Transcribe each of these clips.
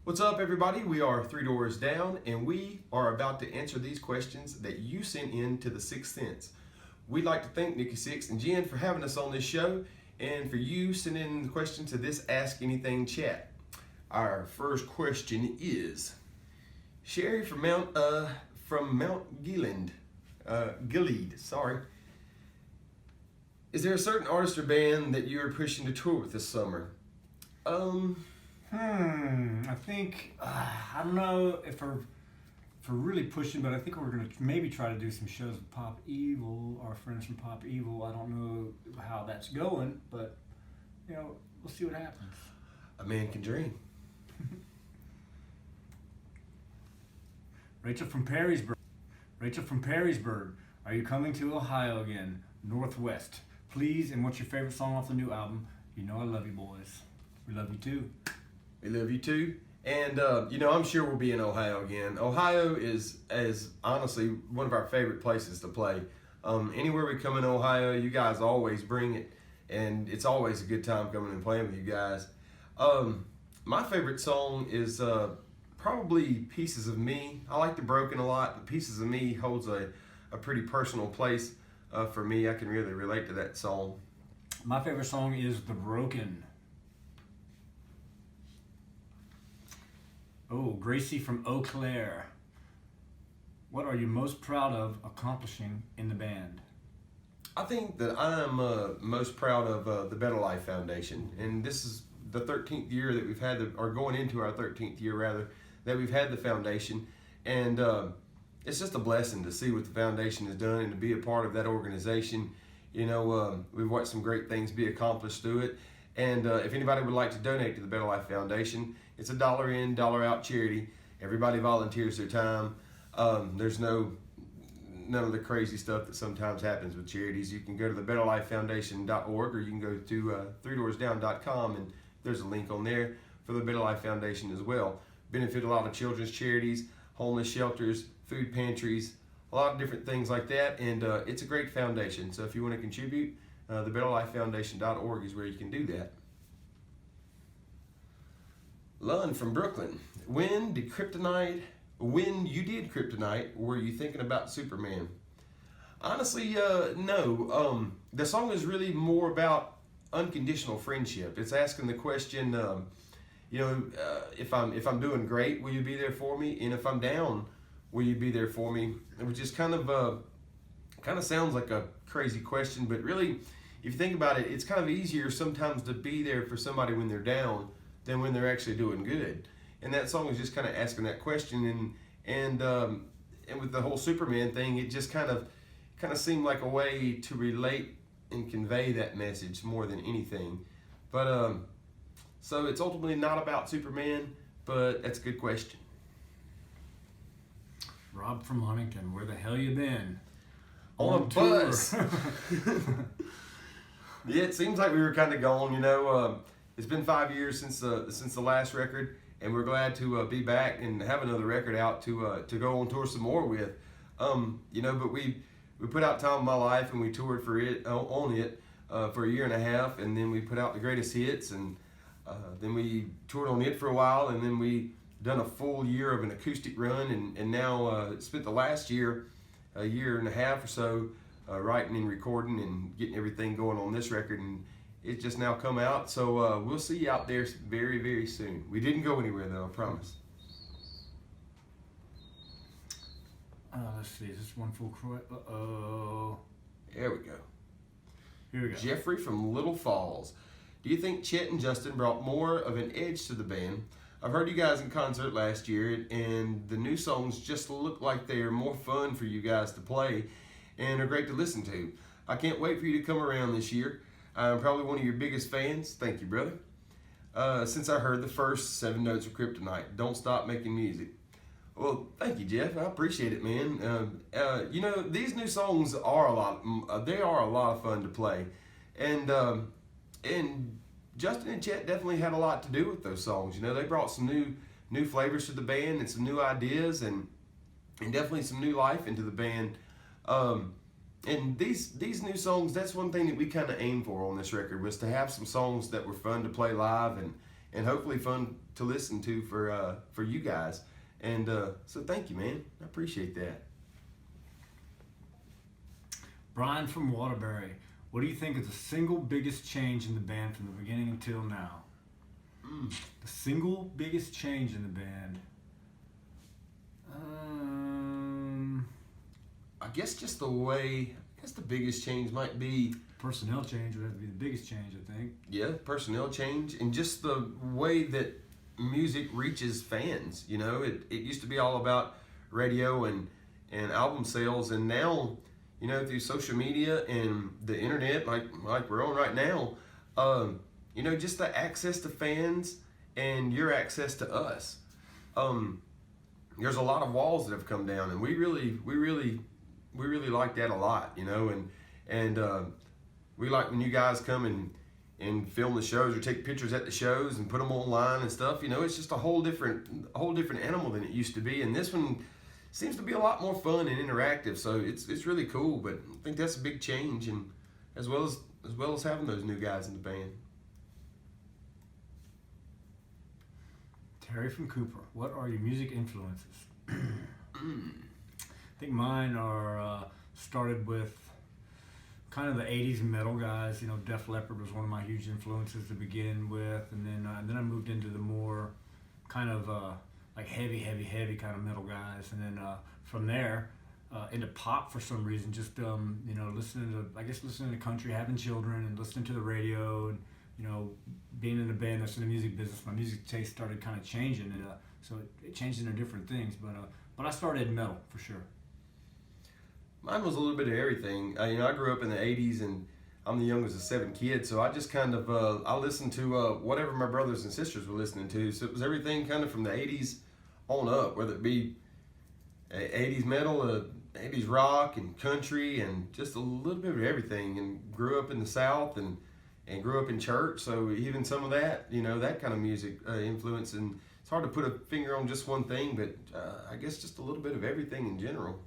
What's up, everybody? We are Three Doors Down, and we are about to answer these questions that you sent in to the Sixth Sense. We'd like to thank Nikki Sixx and Jenn for having us on this show, and for you sending in the question to this Ask Anything chat. Our first question is Sherry from Mount Gilead. Sorry. Is there a certain artist or band that you are pushing to tour with this summer? I think, I don't know if we're really pushing, but I think we're going to maybe try to do some shows with Pop Evil, our friends from Pop Evil. I don't know how that's going, but, you know, we'll see what happens. A man can dream. Rachel from Perrysburg. Are you coming to Ohio again? Northwest. Please, and what's your favorite song off the new album? You know I love you, boys. We love you too. We love you too. And, I'm sure we'll be in Ohio again. Ohio is honestly one of our favorite places to play. Anywhere we come in Ohio, you guys always bring it. And it's always a good time coming and playing with you guys. My favorite song is probably Pieces of Me. I like The Broken a lot, but Pieces of Me holds a pretty personal place for me. I can really relate to that song. My favorite song is The Broken. Oh, Gracie from Eau Claire. What are you most proud of accomplishing in the band? I think that I'm most proud of the Better Life Foundation, and this is the 13th year that we've had, or going into our 13th year rather, that we've had the foundation, and it's just a blessing to see what the foundation has done and to be a part of that organization. You know, we've watched some great things be accomplished through it, and if anybody would like to donate to the Better Life Foundation, it's a $1 in, $1 out charity. Everybody volunteers their time. There's none of the crazy stuff that sometimes happens with charities. You can go to the betterlifefoundation.org, or you can go to threedoorsdown.com, and there's a link on there for the Better Life Foundation as well. Benefit a lot of children's charities, homeless shelters, food pantries, a lot of different things like that, and it's a great foundation. So if you want to contribute, the betterlifefoundation.org is where you can do that. Lund from Brooklyn. When you did Kryptonite, were you thinking about Superman? Honestly, no. The song is really more about unconditional friendship. It's asking the question, if I'm doing great, will you be there for me? And if I'm down, will you be there for me? It just kind of sounds like a crazy question, but really, if you think about it, it's kind of easier sometimes to be there for somebody when they're down than when they're actually doing good. And that song is just kind of asking that question, and with the whole Superman thing, it just kind of seemed like a way to relate and convey that message more than anything. But so it's ultimately not about Superman, but that's a good question. Rob from Huntington, where the hell you been? On a bus. Yeah, it seems like we were kind of gone, It's been 5 years since the last record, and we're glad to be back and have another record out to go on tour some more with. But we put out Time of My Life, and we toured for it for a year and a half, and then we put out the greatest hits, and then we toured on it for a while, and then we done a full year of an acoustic run, and now spent the last year, a year and a half or so, writing and recording and getting everything going on this record, and it's just now come out, so we'll see you out there very, very soon. We didn't go anywhere, though, I promise. Let's see, is this one full Croy? Uh-oh. There we go. Here we go. Jeffrey from Little Falls. Do you think Chet and Justin brought more of an edge to the band? I've heard you guys in concert last year, and the new songs just look like they are more fun for you guys to play and are great to listen to. I can't wait for you to come around this year. I'm probably one of your biggest fans. Thank you, brother. Since I heard the first 7 notes of Kryptonite, don't stop making music. Well, thank you, Jeff. I appreciate it, man. These new songs are a lot of fun to play, and Justin and Chet definitely had a lot to do with those songs. They brought some new flavors to the band and some new ideas, and definitely some new life into the band. And these new songs, that's one thing that we kind of aimed for on this record, was to have some songs that were fun to play live and hopefully fun to listen to for you guys. And so thank you, man. I appreciate that. Brian from Waterbury, what do you think is the single biggest change in the band from the beginning until now? The single biggest change in the band. I guess just the way. I guess the biggest change might be Personnel change would have to be the biggest change, I think. yeah, personnel change, and just the way that music reaches fans. You know, it used to be all about radio and album sales, and now, you know, through social media and the internet, like we're on right now, you know, just the access to fans and your access to us. There's a lot of walls that have come down, and we really like that a lot, you know, and we like when you guys come and film the shows or take pictures at the shows and put them online and stuff. You know, it's just a whole different animal than it used to be, and this one seems to be a lot more fun and interactive. So it's really cool. But I think that's a big change, and as well as having those new guys in the band. Terry from Cooper, what are your music influences? I think mine are started with kind of the 80s metal guys. You know, Def Leppard was one of my huge influences to begin with, and then I moved into the more kind of like heavy kind of metal guys, and then from there into pop for some reason. Just you know, listening to country, having children, and listening to the radio, and you know, being in a band that's in the music business, my music taste started kind of changing, and so it changed into different things. But I started metal for sure. Mine was a little bit of everything. You know, I grew up in the 80s, and I'm the youngest of 7 kids, so I just kind of, I listened to whatever my brothers and sisters were listening to. So it was everything kind of from the 80s on up, whether it be 80s metal, 80s rock, and country, and just a little bit of everything. And grew up in the South, and grew up in church, so even some of that, you know, that kind of music influence. And it's hard to put a finger on just one thing, but I guess just a little bit of everything in general.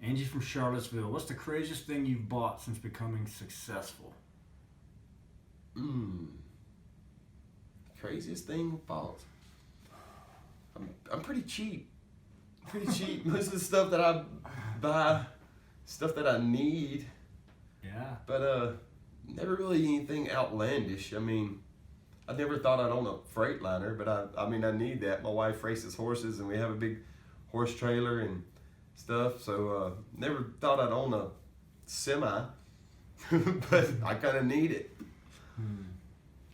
Angie from Charlottesville, what's the craziest thing you've bought since becoming successful? Craziest thing I bought? I'm pretty cheap. Most of the stuff that I buy, stuff that I need. Yeah. But never really anything outlandish. I mean, I never thought I'd own a Freightliner, but I mean, I need that. My wife races horses, and we have a big horse trailer and stuff. So never thought I'd own a semi, but I kind of need it.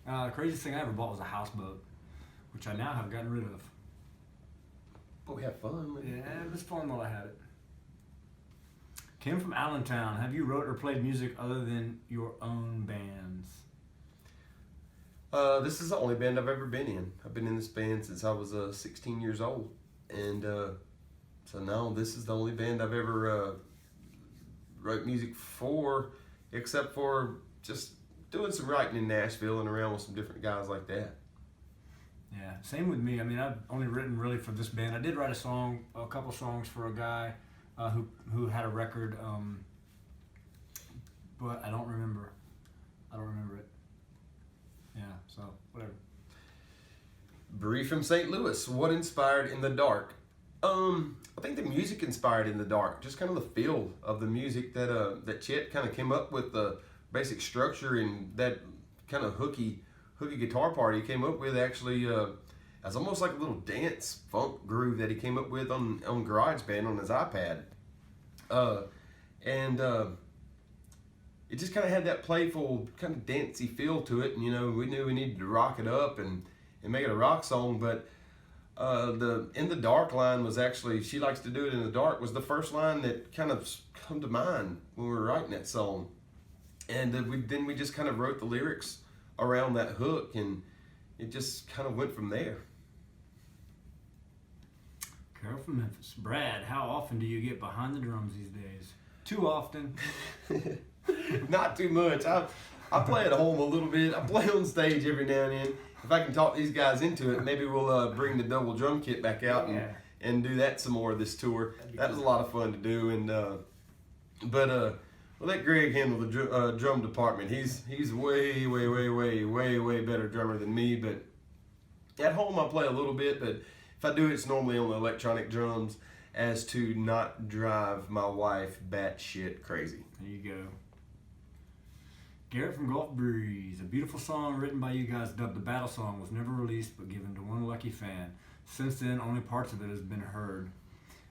The craziest thing I ever bought was a houseboat, which I now have gotten rid of. But we have fun with it. Yeah, it was fun while I had it. Kim from Allentown, have you wrote or played music other than your own bands? This is the only band I've ever been in. I've been in this band since I was 16 years old, and so now this is the only band I've ever wrote music for, except for just doing some writing in Nashville and around with some different guys like that. Yeah, same with me. I mean, I've only written really for this band. I did write a couple songs for a guy who had a record, but I don't remember it. Yeah, so whatever. Bree from St. Louis, what inspired In the Dark? I think the music inspired In the Dark, just kind of the feel of the music that Chet kind of came up with, the basic structure and that kind of hooky guitar part he came up with, actually as almost like a little dance funk groove that he came up with on GarageBand on his iPad. And it just kind of had that playful, kind of dancey feel to it. And, you know, we knew we needed to rock it up and make it a rock song. But the In the Dark line was actually, she likes to do it in the dark, was the first line that kind of come to mind when we were writing that song. And then we just kind of wrote the lyrics around that hook, and it just kind of went from there. Carol from Memphis. Brad, how often do you get behind the drums these days? Too often. Not too much. I play at home a little bit. I play on stage every now and then. If I can talk these guys into it, maybe we'll bring the double drum kit back out and do that some more this tour. That was a lot of fun to do. And but let Greg handle the drum department. He's way better drummer than me. But at home I play a little bit, but if I do, it's normally on the electronic drums, as to not drive my wife batshit crazy. There you go. Garret from Gulf Breeze. A beautiful song written by you guys dubbed the Battle Song was never released but given to one lucky fan. Since then, only parts of it has been heard.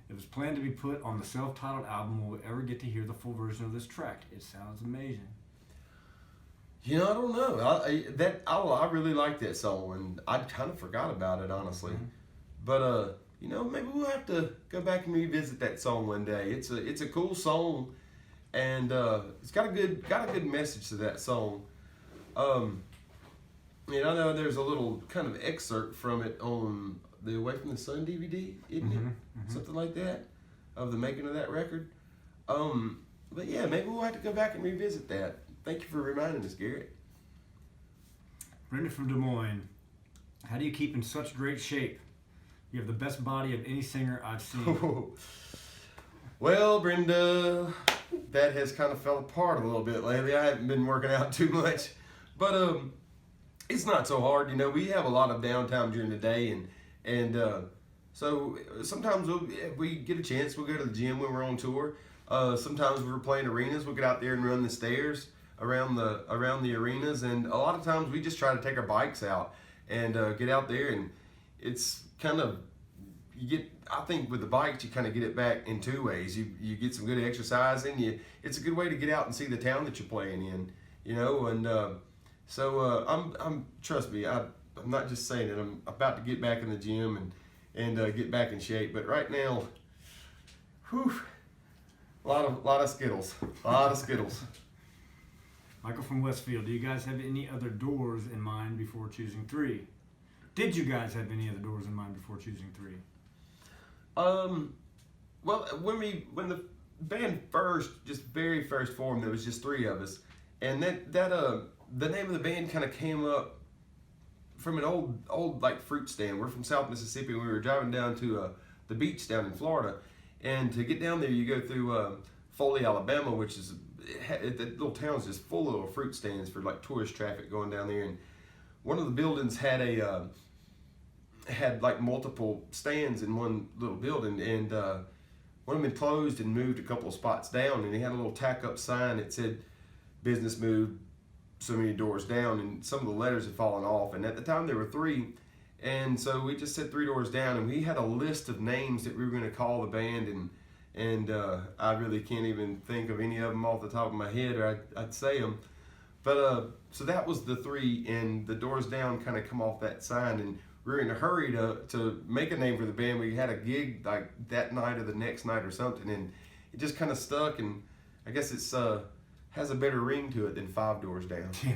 It was planned to be put on the self-titled album. Will we ever get to hear the full version of this track? It sounds amazing. You know, I don't know. I really like that song, and I kind of forgot about it, honestly. Mm-hmm. But you know, maybe we'll have to go back and revisit that song one day. It's a cool song, and it's got a good message to that song. And I know there's a little kind of excerpt from it on the Away from the Sun DVD, isn't it? Mm-hmm. Something like that, of the making of that record. But yeah, maybe we'll have to go back and revisit that. Thank you for reminding us, Garret. Brenda from Des Moines. How do you keep in such great shape? You have the best body of any singer I've seen. Well, Brenda, that has kind of fell apart a little bit lately. I haven't been working out too much, but it's not so hard. You know, we have a lot of downtime during the day, and so sometimes if we get a chance, we'll go to the gym when we're on tour. Sometimes we're playing arenas. We'll get out there and run the stairs around the arenas, and a lot of times we just try to take our bikes out and get out there, and it's kind of, I think with the bikes you kind of get it back in two ways. You get some good exercise in. It's a good way to get out and see the town that you're playing in, you know. And so I'm trust me, I'm not just saying it. I'm about to get back in the gym and get back in shape. But right now, whew, a lot of Skittles, Michael from Westfield. Do you guys have any other doors in mind before choosing 3? Did you guys have any other doors in mind before choosing 3? Well, when the band very first formed, there was just 3 of us, and the name of the band kind of came up from an old like fruit stand. We're from South Mississippi, and we were driving down to the beach down in Florida, and to get down there, you go through Foley, Alabama, which is that little town's just full of little fruit stands for like tourist traffic going down there, and one of the buildings had like multiple stands in one little building, and one of them had closed and moved a couple of spots down, and he had a little tack up sign that said business moved so many doors down, and some of the letters had fallen off, and at the time there were 3, and so we just said 3 doors down, and we had a list of names that we were going to call the band, and I really can't even think of any of them off the top of my head, or I'd say them. But so that was the 3, and the doors down kind of come off that sign, and we were in a hurry to make a name for the band. We had a gig like that night or the next night or something, and it just kind of stuck, and I guess it's has a better ring to it than 5 doors down. Yeah.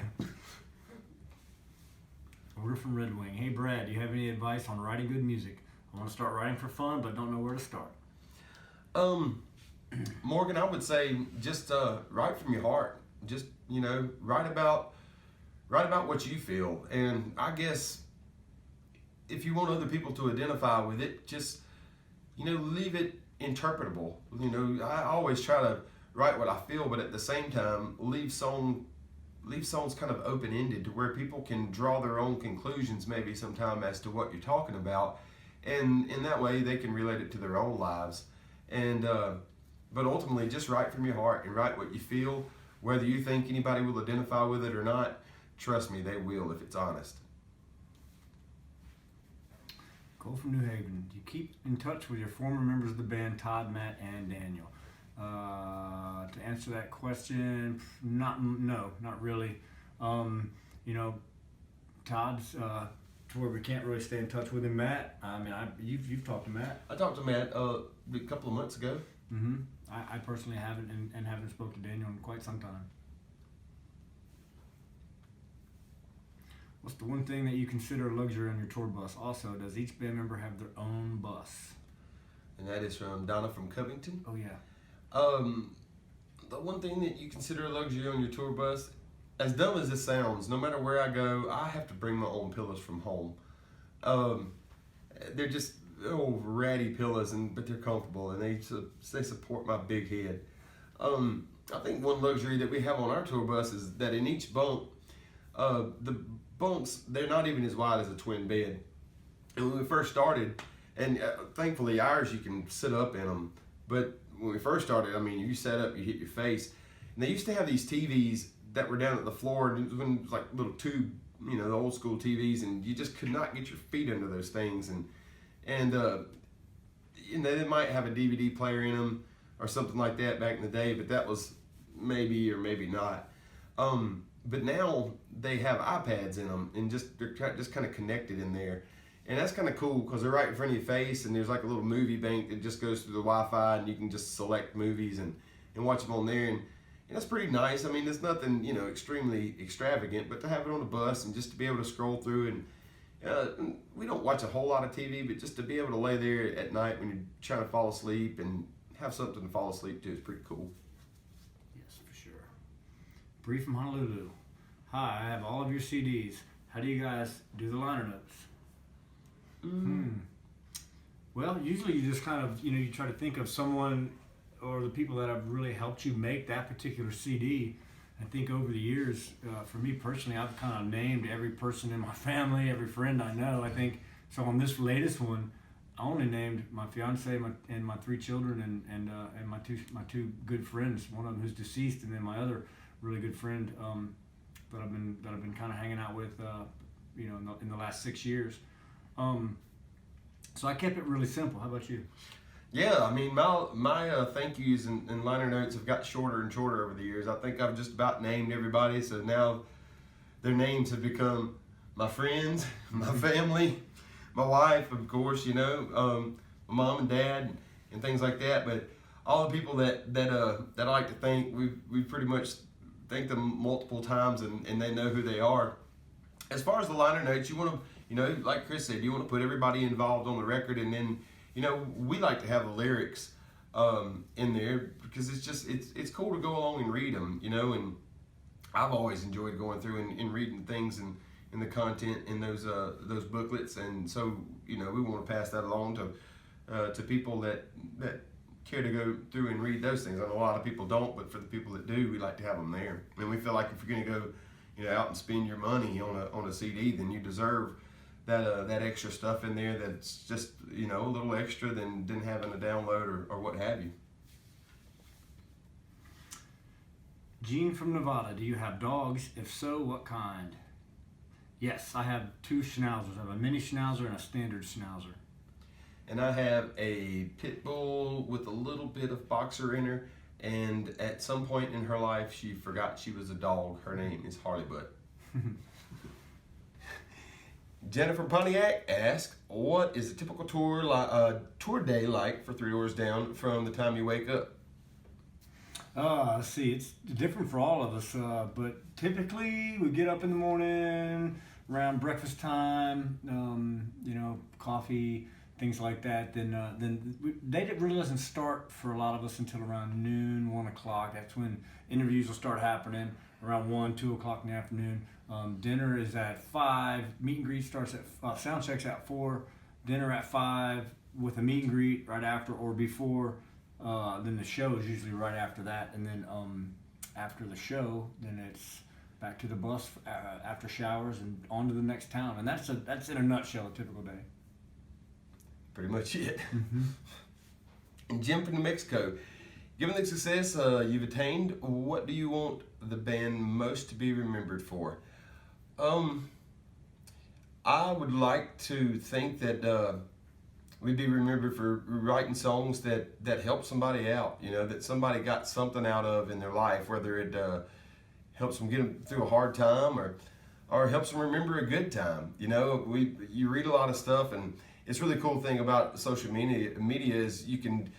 Order from Red Wing. Hey Brad, do you have any advice on writing good music? I want to start writing for fun, but don't know where to start. Morgan, I would say just write from your heart. Just, you know, write about what you feel. And I guess if you want other people to identify with it, just, you know, leave it interpretable. You know, I always try to write what I feel, but at the same time leave songs kind of open-ended to where people can draw their own conclusions maybe sometime as to what you're talking about, and in that way they can relate it to their own lives. And but ultimately just write from your heart and write what you feel. Whether you think anybody will identify with it or not, trust me, they will if it's honest. Cole from New Haven. Do you keep in touch with your former members of the band, Todd, Matt, and Daniel? To answer that question, not really. You know, Todd's to where we can't really stay in touch with him. Matt, I mean, you've talked to Matt. I talked to Matt a couple of months ago. Mm-hmm. I personally haven't, and haven't spoken to Daniel in quite some time. What's the one thing that you consider a luxury on your tour bus? Also, does each band member have their own bus? And that is from Donna from Covington. Oh yeah. The one thing that you consider a luxury on your tour bus, as dumb as this sounds, no matter where I go, I have to bring my own pillows from home. They're just ratty pillows, but they're comfortable, and they support my big head. I think one luxury that we have on our tour bus is that in each bunk, the bunks, they're not even as wide as a twin bed. And when we first started, and thankfully ours, you can sit up in them, but when we first started, I mean, you sat up, you hit your face. And they used to have these TVs that were down at the floor, and it was like little tube, you know, the old school TVs, and you just could not get your feet under those things. And you know, they might have a DVD player in them or something like that back in the day, but that was maybe or maybe not. But now they have iPads in them, and they're just kind of connected in there. And that's kind of cool because they're right in front of your face, and there's like a little movie bank that just goes through the Wi-Fi, and you can just select movies and watch them on there. And that's pretty nice. I mean, it's nothing, you know, extremely extravagant, but to have it on a bus and just to be able to scroll through, and we don't watch a whole lot of TV, but just to be able to lay there at night when you're trying to fall asleep and have something to fall asleep to is pretty cool. Yes, for sure. Bree from Honolulu. Hi, I have all of your CDs. How do you guys do the liner notes? Well, usually you just kind of, you know, you try to think of someone or the people that have really helped you make that particular CD. I think over the years, for me personally, I've kind of named every person in my family, every friend I know. I think so. On this latest one, I only named my fiance and my 3 children and my two good friends. One of them who's deceased, and then my other really good friend that I've been kind of hanging out with, you know, in the last 6 years. So I kept it really simple. How about you? Yeah, I mean, my thank yous and liner notes have got shorter and shorter over the years. I think I've just about named everybody, so now their names have become my friends, my family, my wife, of course, you know, my mom and dad, and things like that. But all the people that I like to thank, we've pretty much thanked them multiple times, and they know who they are. As far as the liner notes, you want to, you know, like Chris said, you want to put everybody involved on the record, and then, you know, we like to have the lyrics in there because it's cool to go along and read them, you know. And I've always enjoyed going through and reading things and the content in those booklets, and so, you know, we want to pass that along to people that care to go through and read those things. I know a lot of people don't, but for the people that do, we like to have them there. And we feel like if you're going to go, you know, out and spend your money on a CD, then you deserve that extra stuff in there that's just, you know, a little extra than having a download or what have you. Gene from Nevada, do you have dogs? If so, what kind? Yes, I have 2 schnauzers. I have a mini schnauzer and a standard schnauzer. And I have a pit bull with a little bit of boxer in her, and at some point in her life she forgot she was a dog. Her name is Harley Butt. Jennifer Pontiac asks, what is a typical tour day like for 3 Doors Down from the time you wake up? Let's see, it's different for all of us, but typically we get up in the morning around breakfast time, you know, coffee, things like that. Then day really doesn't start for a lot of us until around noon, 1 o'clock. That's when interviews will start happening, around 1, 2 o'clock in the afternoon. Dinner is at 5. Meet and greet starts at sound checks at 4. Dinner at 5 with a meet and greet right after or before. Then the show is usually right after that, and then after the show, then it's back to the bus after showers and on to the next town. And that's in a nutshell a typical day. Pretty much it. And Jim from New Mexico, given the success you've attained, what do you want the band most to be remembered for? I would like to think that we'd be remembered for writing songs that help somebody out, you know, that somebody got something out of in their life, whether it helps them get through a hard time or helps them remember a good time. You know, you read a lot of stuff, and it's really cool thing about social media is you can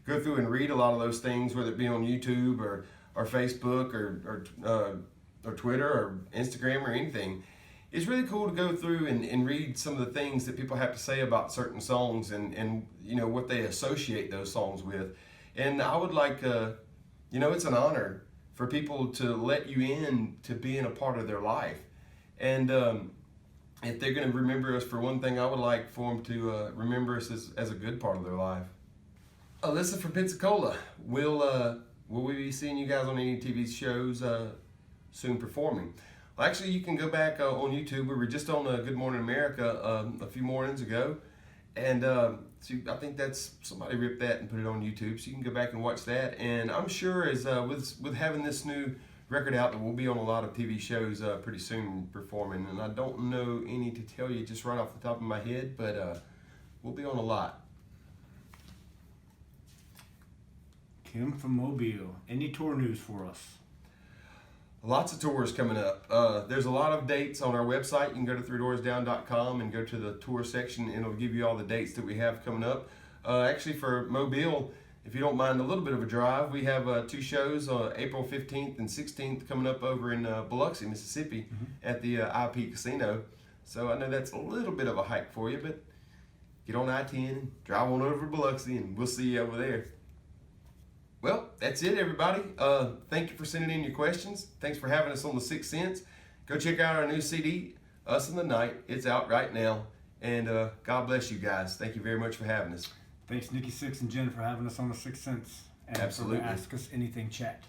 go through and read a lot of those things, whether it be on YouTube or Facebook or Twitter or Instagram or anything. It's really cool to go through and read some of the things that people have to say about certain songs and you know, what they associate those songs with. And I would like, you know, it's an honor for people to let you in to being a part of their life. And if they're going to remember us for one thing, I would like for them to remember us as a good part of their life. Alyssa from Pensacola, will will we be seeing you guys on any TV shows soon performing? Well, actually, you can go back on YouTube. We were just on Good Morning America a few mornings ago, and so I think that's somebody ripped that and put it on YouTube, so you can go back and watch that. And I'm sure as with having this new record out, that we'll be on a lot of TV shows pretty soon performing. And I don't know any to tell you just right off the top of my head, but we'll be on a lot. Kim from Mobile, any tour news for us? Lots of tours coming up. There's a lot of dates on our website. You can go to threedoorsdown.com and go to the tour section, and it'll give you all the dates that we have coming up. Actually, for Mobile, if you don't mind a little bit of a drive, we have 2 shows on April 15th and 16th coming up over in Biloxi, Mississippi at the IP Casino. So I know that's a little bit of a hike for you, but get on I-10 and drive on over to Biloxi, and we'll see you over there. Well, that's it, everybody. Thank you for sending in your questions. Thanks for having us on The Sixth Sense. Go check out our new CD, Us in the Night. It's out right now. And God bless you guys. Thank you very much for having us. Thanks, Nikki Sixx and Jenn, for having us on The Sixth Sense. And Absolutely. For the Ask Us Anything chat.